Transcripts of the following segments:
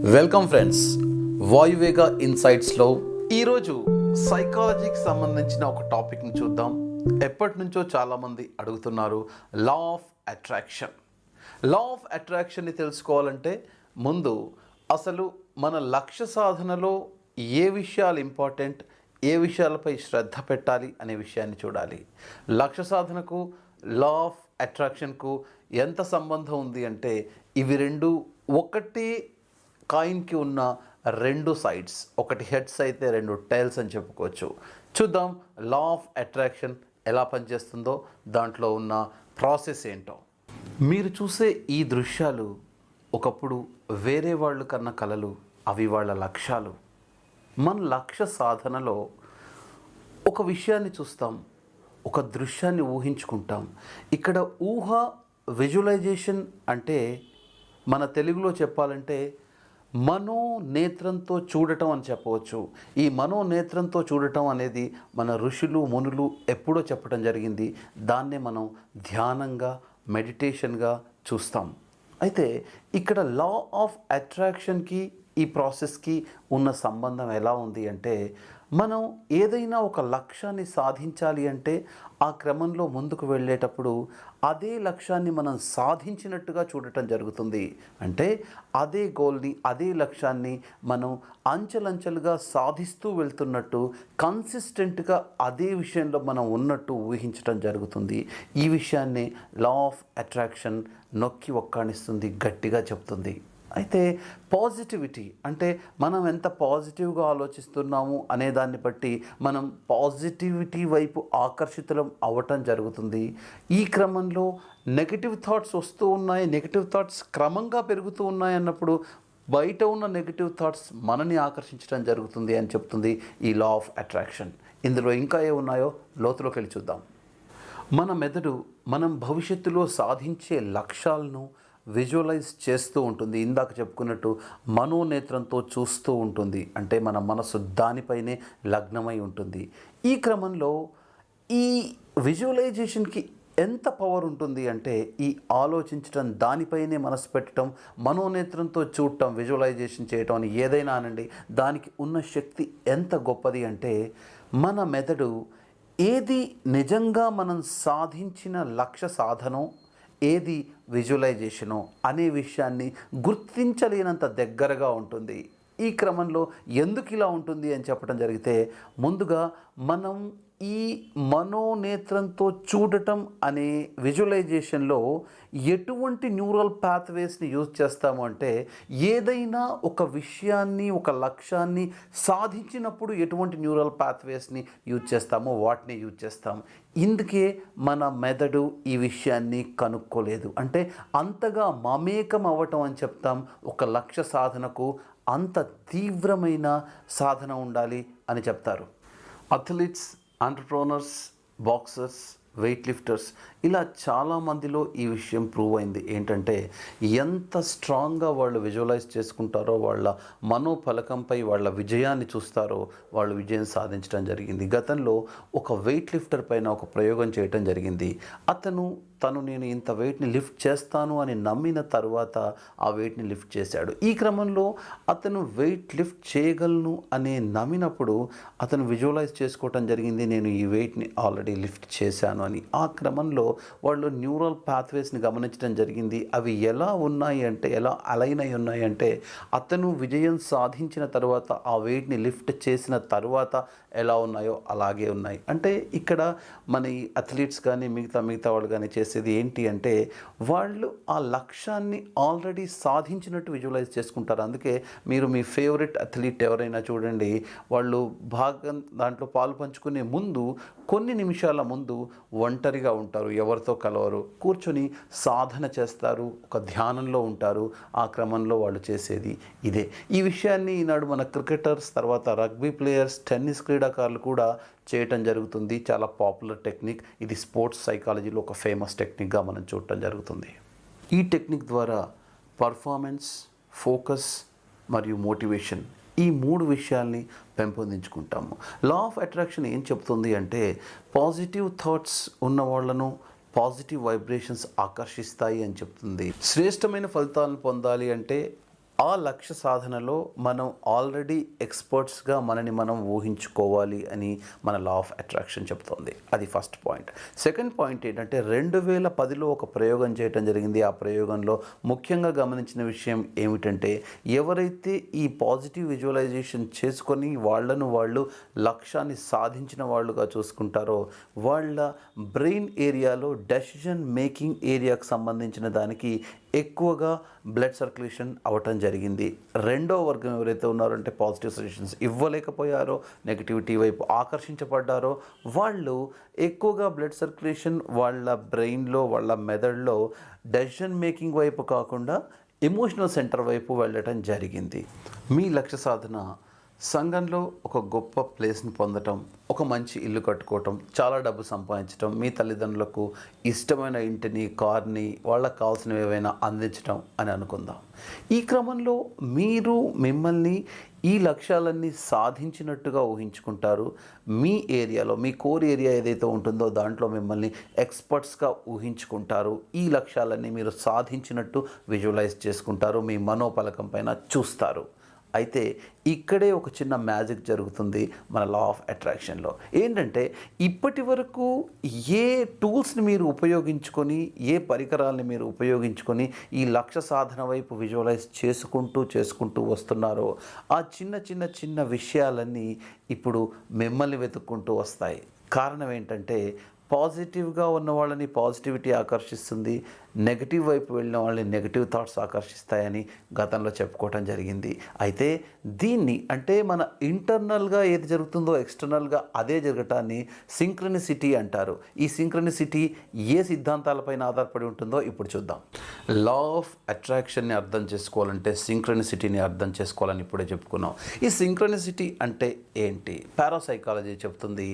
Welcome friends, వాయువేగ ఇన్సైట్స్లో ఈరోజు సైకాలజీకి సంబంధించిన ఒక టాపిక్ని చూద్దాం. ఎప్పటి నుంచో చాలామంది అడుగుతున్నారు law of attraction. Law of అట్రాక్షన్ని తెలుసుకోవాలంటే ముందు అసలు మన లక్ష్య సాధనలో ఏ విషయాలు ఇంపార్టెంట్, ఏ విషయాలపై శ్రద్ధ పెట్టాలి అనే విషయాన్ని చూడాలి. లక్ష్య సాధనకు లా ఆఫ్ అట్రాక్షన్కు ఎంత సంబంధం ఉంది అంటే ఇవి రెండు ఒకటి కాయిన్కి ఉన్న రెండు సైడ్స్, ఒకటి హెడ్స్ అయితే రెండు టైల్స్ అని చెప్పుకోవచ్చు. చూద్దాం లా ఆఫ్ అట్రాక్షన్ ఎలా పనిచేస్తుందో, దాంట్లో ఉన్న ప్రాసెస్ ఏంటో. మీరు చూసే ఈ దృశ్యాలు ఒకప్పుడు వేరే వాళ్ళు కన్న కలలు, అవి వాళ్ళ లక్ష్యాలు. మన లక్ష్య సాధనలో ఒక విషయాన్ని చూస్తాం, ఒక దృశ్యాన్ని ఊహించుకుంటాం. ఇక్కడ ఊహ, విజువలైజేషన్ అంటే మన తెలుగులో చెప్పాలంటే మనోనేత్రంతో చూడటం అని చెప్పవచ్చు. ఈ మనోనేత్రంతో చూడటం అనేది మన ఋషులు మునులు ఎప్పుడో చెప్పడం జరిగింది. దాన్నే మనం ధ్యానంగా, మెడిటేషన్గా చూస్తాం. అయితే ఇక్కడ లా ఆఫ్ అట్రాక్షన్కి ఈ ప్రాసెస్కి ఉన్న సంబంధం ఎలా ఉంది అంటే, మనం ఏదైనా ఒక లక్ష్యాన్ని సాధించాలి అంటే ఆ క్రమంలో ముందుకు వెళ్ళేటప్పుడు అదే లక్ష్యాన్ని మనం సాధించినట్టుగా చూడటం జరుగుతుంది. అంటే అదే గోల్ని, అదే లక్ష్యాన్ని మనం అంచెలంచెలుగా సాధిస్తూ వెళ్తున్నట్టు, కన్సిస్టెంట్గా అదే విషయంలో మనం ఉన్నట్టు ఊహించడం జరుగుతుంది. ఈ విషయాన్ని లా ఆఫ్ అట్రాక్షన్ నొక్కి ఒక్కాణిస్తుంది, గట్టిగా చెప్తుంది. అయితే పాజిటివిటీ అంటే మనం ఎంత పాజిటివ్గా ఆలోచిస్తున్నాము అనే దాన్ని బట్టి మనం పాజిటివిటీ వైపు ఆకర్షితులం అవ్వటం జరుగుతుంది. ఈ క్రమంలో నెగిటివ్ థాట్స్ వస్తూ ఉన్నాయి, నెగిటివ్ థాట్స్ క్రమంగా పెరుగుతూ ఉన్నాయి అన్నప్పుడు బయట ఉన్న నెగిటివ్ థాట్స్ మనని ఆకర్షించడం జరుగుతుంది అని చెప్తుంది ఈ లా ఆఫ్ అట్రాక్షన్. ఇందులో ఇంకా ఏ ఉన్నాయో లోతులోకి వెళ్ళి చూద్దాం. మన మెదడు మనం భవిష్యత్తులో సాధించే లక్ష్యాలను విజువలైజ్ చేస్తూ ఉంటుంది. ఇందాక చెప్పుకున్నట్టు మనోనేత్రంతో చూస్తూ ఉంటుంది. అంటే మన మనసు దానిపైనే లగ్నమై ఉంటుంది. ఈ క్రమంలో ఈ విజువలైజేషన్కి ఎంత పవర్ ఉంటుంది అంటే, ఈ ఆలోచించడం, దానిపైనే మనసు పెట్టడం, మనోనేత్రంతో చూడటం, విజువలైజేషన్ చేయటం అని ఏదైనా అనండి, దానికి ఉన్న శక్తి ఎంత గొప్పది అంటే, మన మెదడు ఏది నిజంగా మనం సాధించిన లక్ష్య సాధనో, ఏది విజువలైజేషనో అనే విషయాన్ని గుర్తించలేనంత దగ్గరగా ఉంటుంది. ఈ క్రమంలో ఎందుకు ఇలా ఉంటుంది అని చెప్పడం జరిగితే, ముందుగా మనం ఈ మనోనేత్రంతో చూడటం అనే విజువలైజేషన్లో ఎటువంటి న్యూరల్ పాత్వేస్ని యూజ్ చేస్తాము అంటే, ఏదైనా ఒక విషయాన్ని, ఒక లక్ష్యాన్ని సాధించినప్పుడు ఎటువంటి న్యూరల్ పాత్వేస్ని యూజ్ చేస్తామో వాటిని యూజ్ చేస్తాము. ఇందుకే మన మెదడు ఈ విషయాన్ని కనుక్కోలేదు. అంటే అంతగా మమేకం అవ్వటం అని చెప్తాం. ఒక లక్ష్య సాధనకు అంత తీవ్రమైన సాధన ఉండాలి అని చెప్తారు. Athletes, entrepreneurs, boxers, wait lifters ఇలా చాలామందిలో ఈ విషయం ప్రూవ్ అయింది. ఏంటంటే ఎంత స్ట్రాంగ్గా వాళ్ళు విజువలైజ్ చేసుకుంటారో, వాళ్ళ మనోఫలకంపై వాళ్ళ విజయాన్ని చూస్తారో వాళ్ళు విజయం సాధించడం జరిగింది. గతంలో ఒక వెయిట్ లిఫ్టర్ పైన ఒక ప్రయోగం చేయటం జరిగింది. తను నేను ఇంత వెయిట్ని లిఫ్ట్ చేస్తాను అని నమ్మిన తర్వాత ఆ వెయిట్ని లిఫ్ట్ చేశాడు. ఈ క్రమంలో అతను వెయిట్ లిఫ్ట్ చేయగలను అని నమ్మినప్పుడు అతను విజువలైజ్ చేసుకోవటం జరిగింది, నేను ఈ వెయిట్ని ఆల్రెడీ లిఫ్ట్ చేశాను అని. ఆ క్రమంలో వాళ్ళు న్యూరల్ పాత్వేస్ని గమనించడం జరిగింది. అవి ఎలా ఉన్నాయి అంటే, ఎలా అలైన్ అయి ఉన్నాయి అంటే, అతను విజయం సాధించిన తర్వాత ఆ వెయిట్ని లిఫ్ట్ చేసిన తర్వాత ఎలా ఉన్నాయో అలాగే ఉన్నాయి. అంటే ఇక్కడ మన ఈ అథ్లీట్స్ కానీ మిగతా వాళ్ళు కానీ చేసేది ఏంటి అంటే, వాళ్ళు ఆ లక్ష్యాన్ని ఆల్రెడీ సాధించినట్టు విజువలైజ్ చేసుకుంటారు. అందుకే మీరు మీ ఫేవరెట్ అథ్లీట్ ఎవరైనా చూడండి, వాళ్ళు దాంట్లో పాలు పంచుకునే ముందు కొన్ని నిమిషాల ముందు ఒంటరిగా ఉంటారు, ఎవరితో కలవరు, కూర్చొని సాధన చేస్తారు, ఒక ధ్యానంలో ఉంటారు. ఆ క్రమంలో వాళ్ళు చేసేది ఇదే. ఈ విషయాన్ని ఈనాడు మన క్రికెటర్స్, తర్వాత రగ్బీ ప్లేయర్స్, టెన్నిస్ క్రీడాకారులు కూడా చేయటం జరుగుతుంది. చాలా పాపులర్ టెక్నిక్ ఇది. స్పోర్ట్స్ సైకాలజీలో ఒక ఫేమస్ టెక్నిక్గా మనం చూడటం జరుగుతుంది. ఈ టెక్నిక్ ద్వారా పర్ఫార్మెన్స్, ఫోకస్ మరియు మోటివేషన్ ఈ మూడు విషయాల్ని పెంపొందించుకుంటాము. లా ఆఫ్ అట్రాక్షన్ ఏం చెప్తుంది అంటే, పాజిటివ్ థాట్స్ ఉన్న వాళ్ళను పాజిటివ్ వైబ్రేషన్స్ ఆకర్షిస్తాయి అని చెప్తుంది. శ్రేష్టమైన ఫలితాలను పొందాలి అంటే ఆ లక్ష్య సాధనలో మనం ఆల్రెడీ ఎక్స్పర్ట్స్గా మనని మనం ఊహించుకోవాలి అని మన లా ఆఫ్ అట్రాక్షన్ చెప్తోంది. అది ఫస్ట్ పాయింట్. సెకండ్ పాయింట్ ఏంటంటే 2010లో ఒక ప్రయోగం చేయడం జరిగింది. ఆ ప్రయోగంలో ముఖ్యంగా గమనించిన విషయం ఏమిటంటే ఎవరైతే ఈ పాజిటివ్ విజువలైజేషన్ చేసుకొని వాళ్ళు లక్ష్యాన్ని సాధించిన వాళ్ళుగా చూసుకుంటారో వాళ్ళ బ్రెయిన్ ఏరియాలో డెసిషన్ మేకింగ్ ఏరియాకు సంబంధించిన దానికి ఎక్కువగా బ్లడ్ సర్క్యులేషన్ అవ్వటం జరిగింది. రెండో వర్గం ఎవరైతే ఉన్నారో అంటే పాజిటివ్ సజెషన్స్ ఇవ్వలేకపోయారో, నెగిటివిటీ వైపు ఆకర్షించబడ్డారో వాళ్ళు ఎక్కువగా బ్లడ్ సర్క్యులేషన్ వాళ్ళ బ్రెయిన్లో వాళ్ళ మెదడులో డెసిషన్ మేకింగ్ వైపు కాకుండా ఎమోషనల్ సెంటర్ వైపు వెళ్ళటం జరిగింది. మీ లక్ష్య సాధన సంఘంలో ఒక గొప్ప ప్లేస్ని పొందటం, ఒక మంచి ఇల్లు కట్టుకోవటం, చాలా డబ్బు సంపాదించటం, మీ తల్లిదండ్రులకు ఇష్టమైన ఇంటిని, కార్ని, వాళ్ళకు కావాల్సినవి ఏవైనా అందించటం అని అనుకుందాం. ఈ క్రమంలో మీరు మిమ్మల్ని ఈ లక్ష్యాలన్నీ సాధించినట్టుగా ఊహించుకుంటారు. మీ ఏరియాలో మీ కోర్ ఏరియా ఏదైతే ఉంటుందో దాంట్లో మిమ్మల్ని ఎక్స్పర్ట్స్గా ఊహించుకుంటారు. ఈ లక్ష్యాలన్నీ మీరు సాధించినట్టు విజువలైజ్ చేసుకుంటారు, మీ మనోపలకం పైన చూస్తారు. అయితే ఇక్కడే ఒక చిన్న మ్యాజిక్ జరుగుతుంది మన లా ఆఫ్ అట్రాక్షన్లో. ఏంటంటే ఇప్పటి వరకు ఏ టూల్స్ని మీరు ఉపయోగించుకొని, ఏ పరికరాలని మీరు ఉపయోగించుకొని ఈ లక్ష్య సాధన వైపు విజువలైజ్ చేసుకుంటూ వస్తున్నారో ఆ చిన్న విషయాలన్నీ ఇప్పుడు మిమ్మల్ని వెతుక్కుంటూ వస్తాయి. కారణం ఏంటంటే పాజిటివ్గా ఉన్న వాళ్ళని పాజిటివిటీ ఆకర్షిస్తుంది, నెగిటివ్ వైపు వెళ్ళిన వాళ్ళని నెగిటివ్ థాట్స్ ఆకర్షిస్తాయని గతంలో చెప్పుకోవటం జరిగింది. అయితే దీన్ని అంటే మన ఇంటర్నల్గా ఏది జరుగుతుందో ఎక్స్టర్నల్గా అదే జరగటాన్ని సింక్రనిసిటీ అంటారు. ఈ సింక్రనిసిటీ ఏ సిద్ధాంతాలపైన ఆధారపడి ఉంటుందో ఇప్పుడు చూద్దాం. లా ఆఫ్ అట్రాక్షన్ని అర్థం చేసుకోవాలంటే సింక్రనిసిటీని అర్థం చేసుకోవాలని ఇప్పుడే చెప్పుకున్నాం. ఈ సింక్రనిసిటీ అంటే ఏంటి? పారాసైకాలజీ చెప్తుంది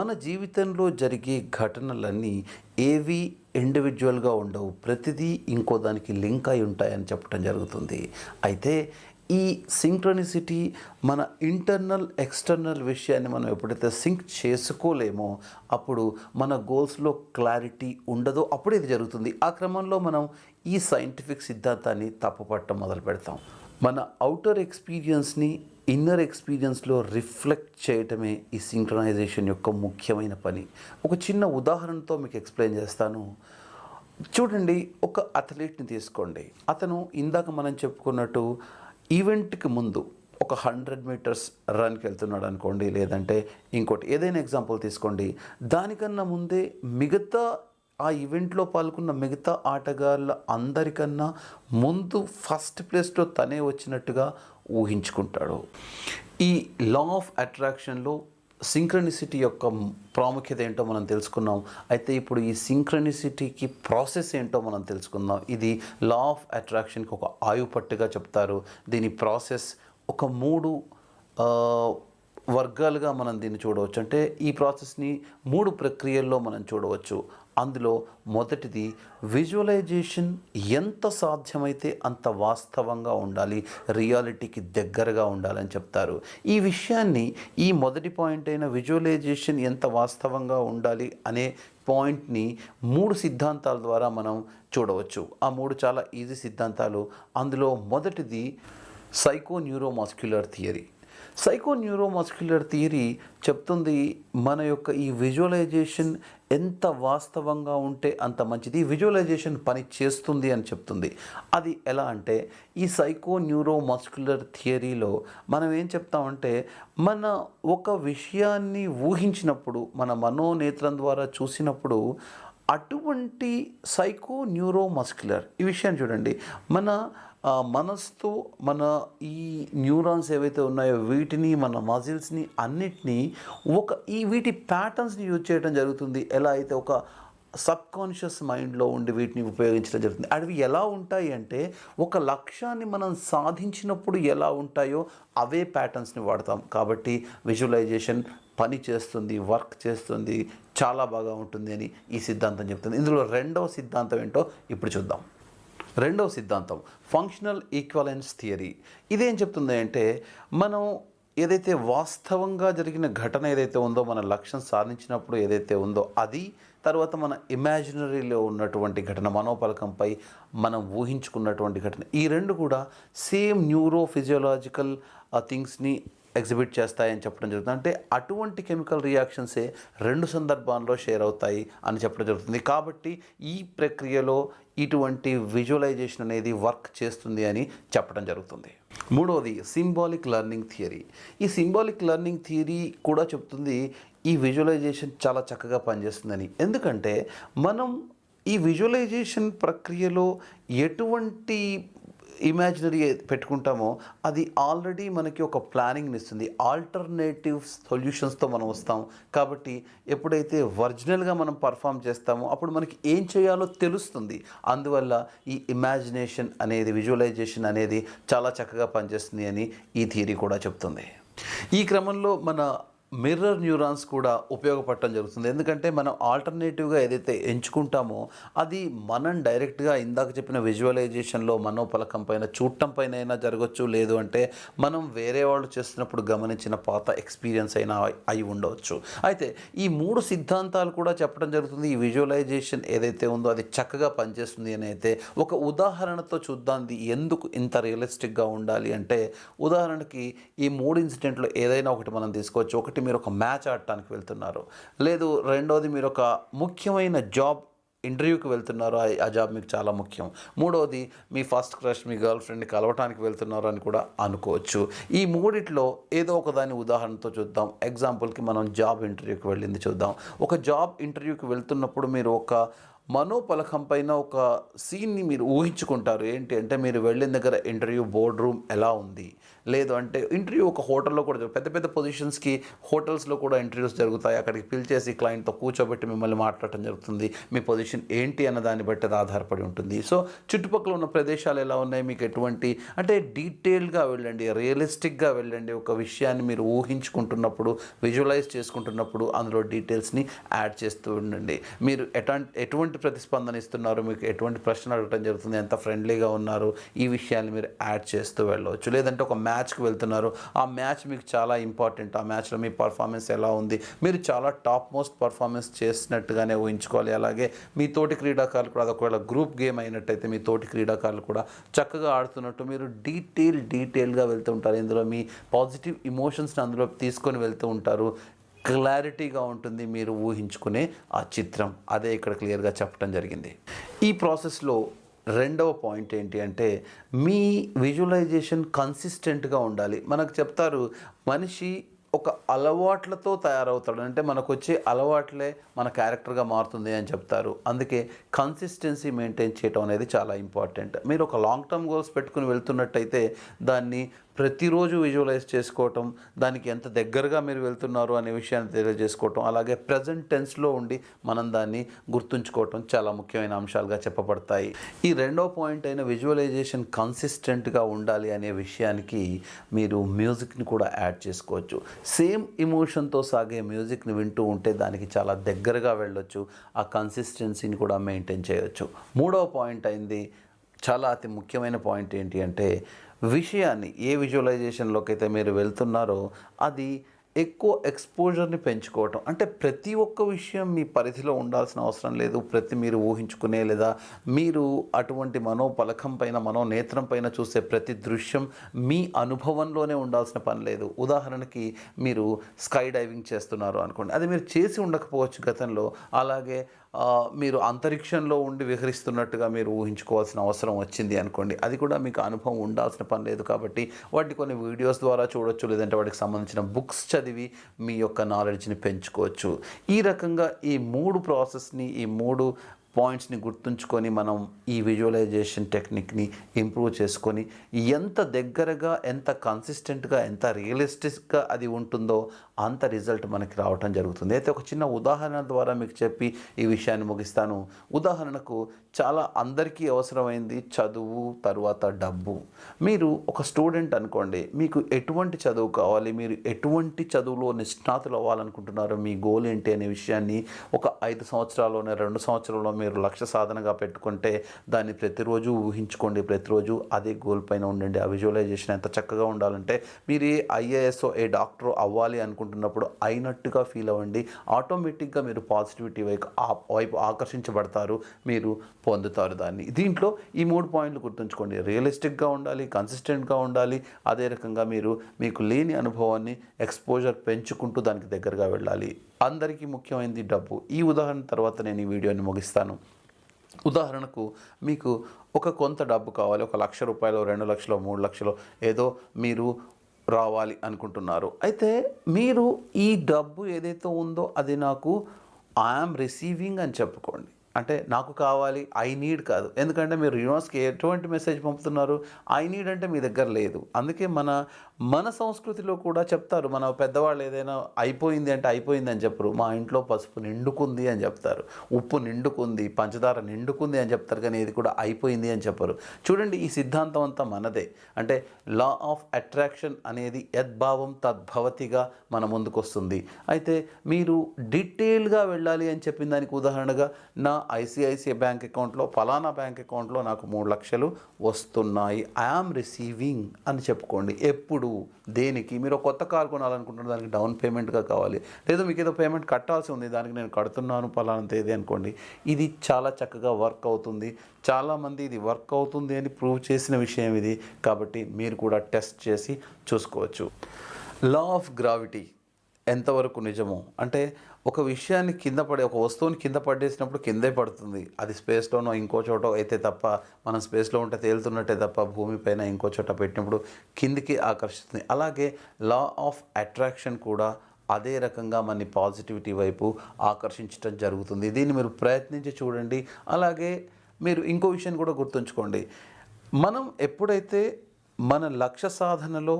మన జీవితంలో జరిగే ఘటనలన్నీ ఏవి ఇండివిజువల్గా ఉండవు, ప్రతిదీ ఇంకో దానికి లింక్ అయి ఉంటాయని చెప్పడం జరుగుతుంది. అయితే ఈ సింక్రనిసిటీ మన ఇంటర్నల్ ఎక్స్టర్నల్ విషయాన్ని మనం ఎప్పుడైతే సింక్ చేసుకోలేమో అప్పుడు మన గోల్స్లో క్లారిటీ ఉండదో అప్పుడు ఇది జరుగుతుంది. ఆ క్రమంలో మనం ఈ సైంటిఫిక్ సిద్ధాంతాన్ని తప్పుపట్టడం మొదలు పెడతాం. మన అవుటర్ ఎక్స్పీరియన్స్ని ఇన్నర్ ఎక్స్పీరియన్స్లో రిఫ్లెక్ట్ చేయటమే ఈ సింక్రనైజేషన్ యొక్క ముఖ్యమైన పని. ఒక చిన్న ఉదాహరణతో మీకు ఎక్స్ప్లెయిన్ చేస్తాను. చూడండి, ఒక అథ్లీట్ని తీసుకోండి. అతను ఇందాక మనం చెప్పుకున్నట్టు ఈవెంట్కి ముందు ఒక 100 మీటర్స్ రన్కి వెళ్తున్నాడు అనుకోండి, లేదంటే ఇంకోటి ఏదైనా ఎగ్జాంపుల్ తీసుకోండి. దానికన్నా ముందే మిగతా ఆ ఈవెంట్లో పాల్గొన్న మిగతా ఆటగాళ్ళ అందరికన్నా ముందు ఫస్ట్ ప్లేస్లో తనే వచ్చినట్టుగా ఊహించుకుంటాడు. ఈ లా ఆఫ్ అట్రాక్షన్లో సింక్రనిసిటీ యొక్క ప్రాముఖ్యత ఏంటో మనం తెలుసుకున్నాం. అయితే ఇప్పుడు ఈ సింక్రనిసిటీకి ప్రాసెస్ ఏంటో మనం తెలుసుకుందాం. ఇది లా ఆఫ్ అట్రాక్షన్కి ఒక ఆయుపట్టుగా చెప్తారు. దీని ప్రాసెస్ ఒక 3 వర్గాలుగా మనం దీన్ని చూడవచ్చు. అంటే ఈ ప్రాసెస్ని 3 ప్రక్రియల్లో మనం చూడవచ్చు. అందులో మొదటిది విజువలైజేషన్ ఎంత సాధ్యమైతే అంత వాస్తవంగా ఉండాలి, రియాలిటీకి దగ్గరగా ఉండాలని చెప్తారు. ఈ విషయాన్ని ఈ మొదటి పాయింట్ అయిన విజువలైజేషన్ ఎంత వాస్తవంగా ఉండాలి అనే పాయింట్ని 3 సిద్ధాంతాల ద్వారా మనం చూడవచ్చు. ఆ 3 చాలా ఈజీ సిద్ధాంతాలు. అందులో మొదటిది సైకోన్యూరోమస్క్యులర్ థియరీ. సైకోన్యూరోమస్క్యులర్ థియరీ చెప్తుంది మన యొక్క ఈ విజువలైజేషన్ ఎంత వాస్తవంగా ఉంటే అంత మంచిది, విజువలైజేషన్ పని చేస్తుంది అని చెప్తుంది. అది ఎలా అంటే ఈ సైకోన్యూరోమస్క్యులర్ థియరీలో మనం ఏం చెప్తామంటే మన ఒక విషయాన్ని ఊహించినప్పుడు, మన మనోనేత్రం ద్వారా చూసినప్పుడు అటువంటి సైకోన్యూరోమస్క్యులర్ ఈ విషయాన్ని చూడండి, మన మనస్తో మన ఈ న్యూరాన్స్ ఏవైతే ఉన్నాయో వీటిని, మన మజిల్స్ని అన్నిటినీ వీటి ప్యాటర్న్స్ని యూజ్ చేయడం జరుగుతుంది. ఎలా అయితే ఒక సబ్కాన్షియస్ మైండ్లో ఉండి వీటిని ఉపయోగించడం జరుగుతుంది. అవి ఎలా ఉంటాయి అంటే ఒక లక్ష్యాన్ని మనం సాధించినప్పుడు ఎలా ఉంటాయో అవే ప్యాటర్న్స్ని వాడతాం. కాబట్టి విజువలైజేషన్ పని చేస్తుంది, వర్క్ చేస్తుంది, చాలా బాగా ఉంటుంది అని ఈ సిద్ధాంతం చెప్తుంది. ఇందులో రెండవ సిద్ధాంతం ఏంటో ఇప్పుడు చూద్దాం. రెండవ సిద్ధాంతం ఫంక్షనల్ ఈక్వలెన్స్ థియరీ. ఇదేం చెప్తుంది అంటే మనం ఏదైతే వాస్తవంగా జరిగిన ఘటన ఏదైతే ఉందో, మన లక్ష్యం సాధించినప్పుడు ఏదైతే ఉందో అది తర్వాత మన ఇమాజినరీలో ఉన్నటువంటి ఘటన, మనోపలకంపై మనం ఊహించుకున్నటువంటి ఘటన, ఈ రెండు కూడా సేమ్ న్యూరో ఫిజియోలాజికల్ థింగ్స్ని ఎగ్జిబిట్ చేస్తాయని చెప్పడం జరుగుతుంది. అంటే అటువంటి కెమికల్ రియాక్షన్సే రెండు సందర్భాల్లో షేర్ అవుతాయి అని చెప్పడం జరుగుతుంది. కాబట్టి ఈ ప్రక్రియలో ఇటువంటి విజువలైజేషన్ అనేది వర్క్ చేస్తుంది అని చెప్పడం జరుగుతుంది. మూడవది సింబాలిక్ లెర్నింగ్ థియరీ. ఈ సింబాలిక్ లెర్నింగ్ థియరీ కూడా చెప్తుంది ఈ విజువలైజేషన్ చాలా చక్కగా పనిచేస్తుందని. ఎందుకంటే మనం ఈ విజువలైజేషన్ ప్రక్రియలో ఎటువంటి ఇమాజినరీ పెట్టుకుంటామో అది ఆల్రెడీ మనకి ఒక ప్లానింగ్ని ఇస్తుంది. ఆల్టర్నేటివ్ సొల్యూషన్స్తో మనం వస్తాం. కాబట్టి ఎప్పుడైతే ఒరిజినల్గా మనం పర్ఫామ్ చేస్తామో అప్పుడు మనకి ఏం చేయాలో తెలుస్తుంది. అందువల్ల ఈ ఇమాజినేషన్ అనేది, విజువలైజేషన్ అనేది చాలా చక్కగా పనిచేస్తుంది అని ఈ థియరీ కూడా చెప్తుంది. ఈ క్రమంలో మన మిర్రర్ న్యూరాన్స్ కూడా ఉపయోగపడటం జరుగుతుంది. ఎందుకంటే మనం ఆల్టర్నేటివ్గా ఏదైతే ఎంచుకుంటామో అది మనం డైరెక్ట్గా ఇందాక చెప్పిన విజువలైజేషన్లో మనోపలకం పైన చూడటం పైన అయినా జరగచ్చు, లేదు అంటే మనం వేరే వాళ్ళు చేస్తున్నప్పుడు గమనించిన పాత ఎక్స్పీరియన్స్ అయినా అయి ఉండవచ్చు. అయితే ఈ మూడు సిద్ధాంతాలు కూడా చెప్పడం జరుగుతుంది. ఈ విజువలైజేషన్ ఏదైతే ఉందో అది చక్కగా పనిచేస్తుంది అని అయితే ఒక ఉదాహరణతో చూద్దాం. ఇది ఎందుకు ఇంత రియలిస్టిక్గా ఉండాలి అంటే, ఉదాహరణకి ఈ మూడు ఇన్సిడెంట్లో ఏదైనా ఒకటి మనం తీసుకోవచ్చు. ఒకటి, మీరు ఒక మ్యాచ్ ఆడటానికి వెళ్తున్నారు, లేదు రెండోది మీరు ఒక ముఖ్యమైన జాబ్ ఇంటర్వ్యూకి వెళ్తున్నారు, ఆ జాబ్ మీకు చాలా ముఖ్యం, మూడోది మీ ఫస్ట్ క్రష్, మీ గర్ల్ ఫ్రెండ్ని కలవటానికి వెళ్తున్నారు అని కూడా అనుకోవచ్చు. ఈ మూడిట్లో ఏదో ఒక దాని ఉదాహరణతో చూద్దాం. ఎగ్జాంపుల్కి మనం జాబ్ ఇంటర్వ్యూకి వెళ్ళింది చూద్దాం. ఒక జాబ్ ఇంటర్వ్యూకి వెళ్తున్నప్పుడు మీరు ఒక మనోపలకం పైన ఒక సీన్ని మీరు ఊహించుకుంటారు. ఏంటి అంటే, మీరు వెళ్ళిన దగ్గర ఇంటర్వ్యూ బోర్డ్ రూమ్ ఎలా ఉంది, లేదు అంటే ఇంటర్వ్యూ ఒక హోటల్లో కూడా పెద్ద పెద్ద పొజిషన్స్కి హోటల్స్లో కూడా ఇంటర్వ్యూస్ జరుగుతాయి. అక్కడికి పిలిచేసి క్లయింట్తో కూర్చోబెట్టి మిమ్మల్ని మాట్లాడటం జరుగుతుంది. మీ పొజిషన్ ఏంటి అన్న దాన్ని బట్టి అది ఆధారపడి ఉంటుంది. సో చుట్టుపక్కల ఉన్న ప్రదేశాలు ఎలా ఉన్నాయి, మీకు ఎటువంటి, అంటే డీటెయిల్గా వెళ్ళండి, రియలిస్టిక్గా వెళ్ళండి. ఒక విషయాన్ని మీరు ఊహించుకుంటున్నప్పుడు, విజువలైజ్ చేసుకుంటున్నప్పుడు అందులో డీటెయిల్స్ని యాడ్ చేస్తూ ఉండండి. మీరు ఎటువంటి ప్రతిస్పందన ఇస్తున్నారు, మీకు ఎటువంటి ప్రశ్న అడగటం జరుగుతుంది, ఎంత ఫ్రెండ్లీగా ఉన్నారు, ఈ విషయాన్ని మీరు యాడ్ చేస్తూ వెళ్ళవచ్చు. లేదంటే ఒక మ్యాచ్కి వెళ్తున్నారు, ఆ మ్యాచ్ మీకు చాలా ఇంపార్టెంట్, ఆ మ్యాచ్లో మీ పర్ఫార్మెన్స్ ఎలా ఉంది, మీరు చాలా టాప్ మోస్ట్ పర్ఫార్మెన్స్ చేసినట్టుగానే ఊహించుకోవాలి. అలాగే మీ తోటి క్రీడాకారులు కూడా, ఒకవేళ గ్రూప్ గేమ్ అయినట్టయితే మీ తోటి క్రీడాకారులు కూడా చక్కగా ఆడుతున్నట్టు మీరు డీటెయిల్గా వెళ్తూ ఉంటారు. ఇందులో మీ పాజిటివ్ ఎమోషన్స్ని అందులో తీసుకొని వెళ్తూ ఉంటారు. క్లారిటీగా ఉంటుంది మీరు ఊహించుకునే ఆ చిత్రం. అదే ఇక్కడ క్లియర్గా చెప్పడం జరిగింది. ఈ ప్రాసెస్లో రెండవ పాయింట్ ఏంటి అంటే, మీ విజువలైజేషన్ కన్సిస్టెంట్గా ఉండాలి. మనకు చెప్తారు, మనిషి ఒక అలవాట్లతో తయారవుతాడు, అంటే మనకు వచ్చే అలవాట్లే మన క్యారెక్టర్గా మారుతుంది అని చెప్తారు. అందుకే కన్సిస్టెన్సీ మెయింటైన్ చేయడం అనేది చాలా ఇంపార్టెంట్. మీరు ఒక లాంగ్ టర్మ్ గోల్స్ పెట్టుకుని వెళ్తున్నట్టయితే దాన్ని ప్రతిరోజు విజువలైజ్ చేసుకోవటం, దానికి ఎంత దగ్గరగా మీరు వెళ్తున్నారు అనే విషయాన్ని తెలియజేసుకోవటం, అలాగే ప్రజెంట్ టెన్స్లో ఉండి మనం దాన్ని గుర్తుంచుకోవటం చాలా ముఖ్యమైన అంశాలుగా చెప్పబడతాయి. ఈ రెండో పాయింట్ అయిన విజువలైజేషన్ కన్సిస్టెంట్గా ఉండాలి అనే విషయానికి మీరు మ్యూజిక్ని కూడా యాడ్ చేసుకోవచ్చు. సేమ్ ఎమోషన్తో సాగే మ్యూజిక్ని వింటూ ఉంటే దానికి చాలా దగ్గరగా వెళ్ళొచ్చు, ఆ కన్సిస్టెన్సీని కూడా మెయింటైన్ చేయవచ్చు. మూడవ పాయింట్ అయింది, చాలా అతి ముఖ్యమైన పాయింట్ ఏంటి అంటే, విషయాన్ని ఏ విజువలైజేషన్లోకి అయితే మీరు వెళ్తున్నారో అది ఎక్కువ ఎక్స్పోజర్ని పెంచుకోవటం. అంటే ప్రతి ఒక్క విషయం మీ పరిధిలో ఉండాల్సిన అవసరం లేదు. మీరు ఊహించుకునే లేదా మీరు అటువంటి మనోపలకం పైన, మనోనేత్రం పైన చూసే ప్రతి దృశ్యం మీ అనుభవంలోనే ఉండాల్సిన పని లేదు. ఉదాహరణకి మీరు స్కై డైవింగ్ చేస్తున్నారు అనుకోండి, అది మీరు చేసి ఉండకపోవచ్చు గతంలో, అలాగే మీరు అంతరిక్షంలో ఉండి విహరిస్తున్నట్టుగా మీరు ఊహించుకోవాల్సిన అవసరం వచ్చింది అనుకోండి, అది కూడా మీకు అనుభవం ఉండాల్సిన పని లేదు. కాబట్టి వాటిని కొన్ని వీడియోస్ ద్వారా చూడొచ్చు, లేదంటే వాటికి సంబంధించిన బుక్స్ చదివి మీ యొక్క నాలెడ్జ్ని పెంచుకోవచ్చు. ఈ రకంగా ఈ మూడు ప్రాసెస్ని, ఈ మూడు పాయింట్స్ని గుర్తుంచుకొని మనం ఈ విజువలైజేషన్ టెక్నిక్ని ఇంప్రూవ్ చేసుకొని ఎంత దగ్గరగా, ఎంత కన్సిస్టెంట్గా, ఎంత రియలిస్టిక్గా అది ఉంటుందో అంత రిజల్ట్ మనకి రావటం జరుగుతుంది. అయితే ఒక చిన్న ఉదాహరణ ద్వారా మీకు చెప్పి ఈ విషయాన్ని ముగిస్తాను. ఉదాహరణకు చాలా అందరికీ అవసరమైంది చదువు, తర్వాత డబ్బు. మీరు ఒక స్టూడెంట్ అనుకోండి, మీకు ఎటువంటి చదువు కావాలి, మీరు ఎటువంటి చదువులో నిష్ణాతులు అవ్వాలనుకుంటున్నారో, మీ గోల్ ఏంటి అనే విషయాన్ని ఒక 5 సంవత్సరాల్లోనే, 2 సంవత్సరాల్లో మీరు లక్ష్య సాధనగా పెట్టుకుంటే దాన్ని ప్రతిరోజు ఊహించుకోండి, ప్రతిరోజు అదే గోల్ పైన ఉండండి. ఆ విజువలైజేషన్ ఎంత చక్కగా ఉండాలంటే మీరు ఐఏఎస్ ఏ డాక్టర్ అవ్వాలి అనుకుంటున్నప్పుడు అయినట్టుగా ఫీల్ అవ్వండి. ఆటోమేటిక్గా మీరు పాజిటివిటీ వైపు ఆకర్షించబడతారు, మీరు పొందుతారు దాన్ని. దీంట్లో ఈ 3 పాయింట్లు గుర్తుంచుకోండి. రియలిస్టిక్గా ఉండాలి, కన్సిస్టెంట్గా ఉండాలి, అదే రకంగా మీకు లేని అనుభవాన్ని ఎక్స్పోజర్ పెంచుకుంటూ దానికి దగ్గరగా వెళ్ళాలి. అందరికీ ముఖ్యమైనది డబ్బు. ఈ ఉదాహరణ తర్వాత నేను ఈ వీడియోని ముగిస్తాను. ఉదాహరణకు మీకు కొంత డబ్బు కావాలి, 1,00,000 రూపాయలు, 2 లక్షలు, 3 లక్షలు ఏదో మీరు రావాలి అనుకుంటున్నారు. అయితే మీరు ఈ డబ్బు ఏదైతే ఉందో అది నాకు ఐఎమ్ రిసీవింగ్ అని చెప్పుకోండి. అంటే నాకు కావాలి, ఐ నీడ్ కాదు. ఎందుకంటే మీరు యూనివర్స్కి ఎటువంటి మెసేజ్ పంపుతున్నారు? ఐ నీడ్ అంటే మీ దగ్గర లేదు. అందుకే మన సంస్కృతిలో కూడా చెప్తారు, మన పెద్దవాళ్ళు ఏదైనా అయిపోయింది అంటే అయిపోయింది అని చెప్పరు. మా ఇంట్లో పసుపు నిండుకుంది అని చెప్తారు, ఉప్పు నిండుకుంది, పంచదార నిండుకుంది అని చెప్తారు, కానీ ఇది కూడా అయిపోయింది అని చెప్పరు. చూడండి, ఈ సిద్ధాంతం అంతా మనదే. అంటే లా ఆఫ్ అట్రాక్షన్ అనేది యద్భావం తద్భవతిగా మన ముందుకు వస్తుంది. అయితే మీరు డీటెయిల్గా వెళ్ళాలి అని చెప్పిన దానికి ఉదాహరణగా నా ఐసిఐసిఐ బ్యాంక్ అకౌంట్లో, ఫలానా బ్యాంక్ అకౌంట్లో నాకు 3 లక్షలు వస్తున్నాయి, ఐఆమ్ రిసీవింగ్ అని చెప్పుకోండి. ఎప్పుడు, దేనికి? మీరు కొత్త కారు కొనాలనుకుంటున్న దానికి డౌన్ పేమెంట్గా కావాలి, లేదా మీకు ఏదో పేమెంట్ కట్టాల్సి ఉంది, దానికి నేను కడుతున్నాను ఫలానా తేదీ అనుకోండి. ఇది చాలా చక్కగా వర్క్ అవుతుంది. చాలామంది ఇది వర్క్ అవుతుంది అని ప్రూవ్ చేసిన విషయం ఇది. కాబట్టి మీరు కూడా టెస్ట్ చేసి చూసుకోవచ్చు. లా ఆఫ్ గ్రావిటీ ఎంతవరకు నిజమో, అంటే ఒక వస్తువుని కింద పడేసినప్పుడు కిందే పడుతుంది. అది స్పేస్లోనో ఇంకో చోట అయితే తప్ప, మనం స్పేస్లో ఉంటే తేలుతున్నట్టే తప్ప భూమిపైన ఇంకో చోట పెట్టినప్పుడు కిందికి ఆకర్షిస్తుంది. అలాగే లా ఆఫ్ అట్రాక్షన్ కూడా అదే రకంగా మన పాజిటివిటీ వైపు ఆకర్షించడం జరుగుతుంది. దీన్ని మీరు ప్రయత్నించి చూడండి. అలాగే మీరు ఇంకో విషయం కూడా గుర్తుంచుకోండి, మనం ఎప్పుడైతే మన లక్ష్య సాధనలో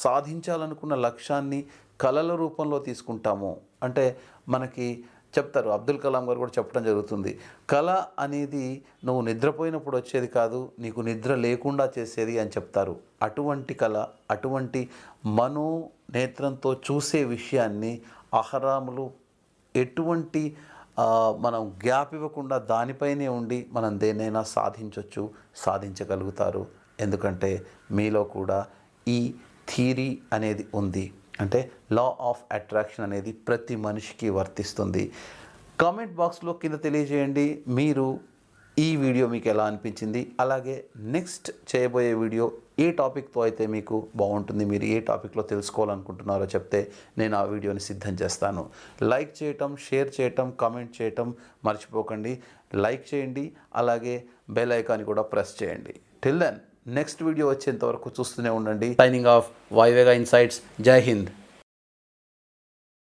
సాధించాలనుకున్న లక్ష్యాన్ని కళల రూపంలో తీసుకుంటామో, అంటే మనకి చెప్తారు, అబ్దుల్ కలాం గారు కూడా చెప్పడం జరుగుతుంది, కళ అనేది నువ్వు నిద్రపోయినప్పుడు వచ్చేది కాదు, నీకు నిద్ర లేకుండా చేసేది అని చెప్తారు. అటువంటి కళ, అటువంటి మనోనేత్రంతో చూసే విషయాన్ని అహరాములు ఎటువంటి మనం గ్యాప్ ఇవ్వకుండా దానిపైనే ఉండి మనం దేన్నైనా సాధించగలుగుతారు. ఎందుకంటే మీలో కూడా ఈ థియరీ అనేది ఉంది. అంటే లా ఆఫ్ అట్రాక్షన్ అనేది ప్రతి మనిషికి వర్తిస్తుంది. కామెంట్ బాక్స్లో కింద తెలియజేయండి మీరు ఈ వీడియో మీకు ఎలా అనిపించింది. అలాగే నెక్స్ట్ చేయబోయే వీడియో ఏ టాపిక్తో అయితే మీకు బాగుంటుంది, మీరు ఏ టాపిక్లో తెలుసుకోవాలనుకుంటున్నారో చెప్తే నేను ఆ వీడియోని సిద్ధం చేస్తాను. లైక్ చేయటం, షేర్ చేయటం, కామెంట్ చేయటం మర్చిపోకండి. లైక్ చేయండి, అలాగే బెల్ ఐకాన్ కూడా ప్రెస్ చేయండి. టిల్ దెన్ నెక్స్ట్ వీడియో వచ్చేంత వరకు చూస్తూనే ఉండండి. సైనింగ్ ఆఫ్, వైవేగా ఇన్సైట్స్. జై హింద్.